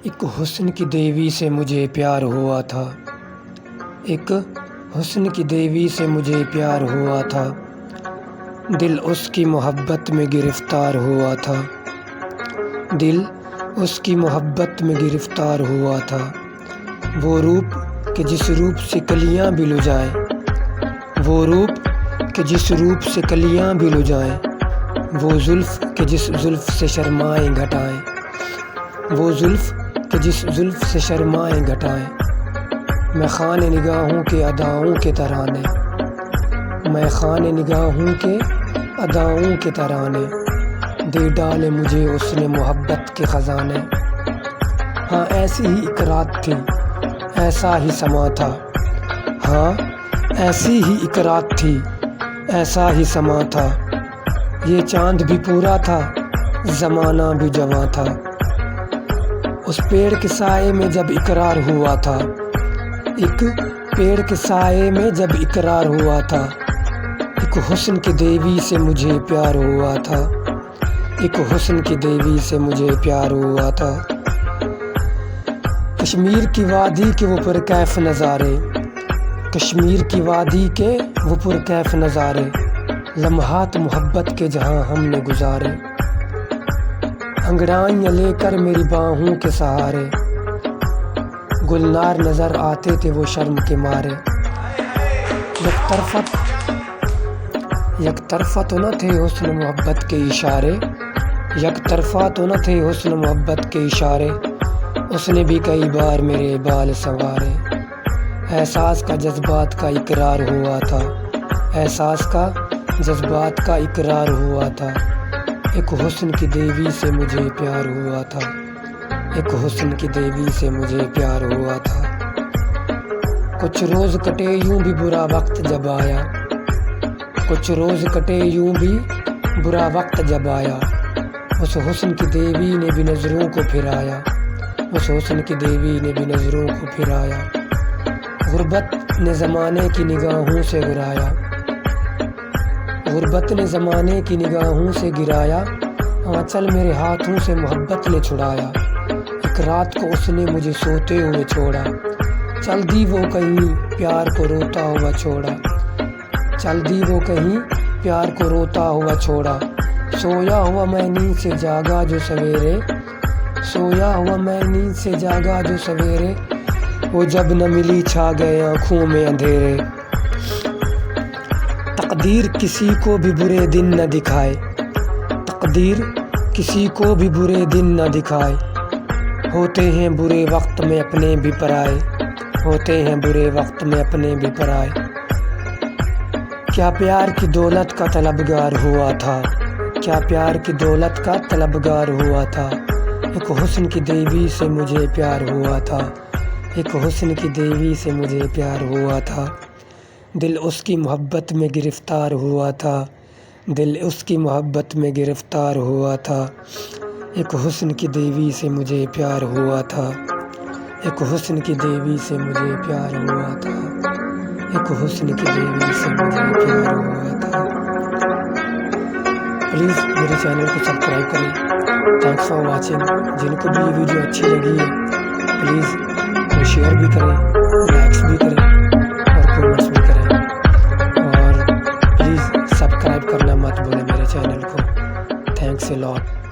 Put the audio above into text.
ایک حسن کی دیوی سے مجھے پیار ہوا تھا، ایک حسن کی دیوی سے مجھے پیار ہوا تھا، دل اس کی محبت میں گرفتار ہوا تھا، دل اس کی محبت میں گرفتار ہوا تھا۔ وہ روپ کہ جس روپ سے کلیاں بھی لو جائیں، وہ روپ کہ جس روپ سے کلیاں بھی لو جائیں، وہ زلف کہ جس زلف سے شرمائیں گھٹائیں، وہ زلف کہ جس زلف سے شرمائیں گھٹائیں۔ میں خانے نگاہوں کے اداؤں کے ترانے، میں خانے نگاہوں کے اداؤں کے ترانے، دے ڈالے مجھے اس نے محبت کے خزانے۔ ہاں ایسی ہی ایک رات تھی، ایسا ہی سما تھا، ہاں ایسی ہی ایک رات تھی، ایسا ہی سما تھا، یہ چاند بھی پورا تھا، زمانہ بھی جواں تھا۔ اس پیڑ کے سائے میں جب اقرار ہوا تھا، ایک پیڑ کے سائے میں جب اقرار ہوا تھا، ایک حسن کی دیوی سے مجھے پیار ہوا تھا، ایک حسن کی دیوی سے مجھے پیار ہوا تھا۔ کشمیر کی وادی کے وہ پرکیف نظارے، کشمیر کی وادی کے وہ پرکیف نظارے، لمحات محبت کے جہاں ہم نے گزارے، انگڑائیاں لے کر میری باہوں کے سہارے، گلنار نظر آتے تھے وہ شرم کے مارے۔ یک طرفہ تو نہ تھے حسن محبت کے اشارے، یک طرفہ تو نہ تھے حسن محبت کے اشارے، اس نے بھی کئی بار میرے بال سنوارے۔ احساس کا جذبات کا اقرار ہوا تھا، احساس کا جذبات کا اقرار ہوا تھا، ایک حسن کی دیوی سے مجھے پیار ہوا تھا، ایک حسن کی دیوی سے مجھے پیار ہوا تھا۔ کچھ روز کٹے یوں بھی برا وقت جب آیا، کچھ روز کٹے یوں بھی برا وقت جب آیا، اس حسن کی دیوی نے بھی نظروں کو پھرایا، اس حسن کی دیوی نے بھی نظروں کو پھرایا۔ غربت نے زمانے کی نگاہوں سے گرایا، غربت نے زمانے کی نگاہوں سے گرایا، آنچل میرے ہاتھوں سے محبت نے چھڑایا۔ ایک رات کو اس نے مجھے سوتے ہوئے چھوڑا، چل دی وہ کہیں پیار کو روتا ہوا چھوڑا، چل دی وہ کہیں پیار کو روتا ہوا چھوڑا۔ سویا ہوا میں نیند سے جاگا جو سویرے، سویا ہوا میں نیند سے جاگا جو سویرے، وہ جب نہ ملی چھا گئے آنکھوں میں اندھیرے۔ تقدیر کسی کو بھی برے دن نہ دکھائے، تقدیر کسی کو بھی برے دن نہ دکھائے، ہوتے ہیں برے وقت میں اپنے بھی پرائے، ہوتے ہیں برے وقت میں اپنے بھی پرائے۔ کیا پیار کی دولت کا طلبگار ہوا تھا، کیا پیار کی دولت کا طلبگار ہوا تھا، ایک حسن کی دیوی سے مجھے پیار ہوا تھا، ایک حسن کی دیوی سے مجھے پیار ہوا تھا، دل اس کی محبت میں گرفتار ہوا تھا، دل اس کی محبت میں گرفتار ہوا تھا، ایک حسن کی دیوی سے مجھے پیار ہوا تھا، ایک حسن کی دیوی سے مجھے پیار ہوا تھا، ایک حسن کی دیوی سے مجھے پیار ہوا تھا۔ پلیز میرے چینل کو سبسکرائب کریں۔ Thanks for watching. جن کو بھی یہ ویڈیو اچھی لگی ہے پلیز وہ شیئر بھی کریں، لائکس بھی کریں اور کمنٹس بھی کریں، اور پلیز سبسکرائب کرنا مت بھولیں میرے چینل کو۔ تھینکس اے لاٹ۔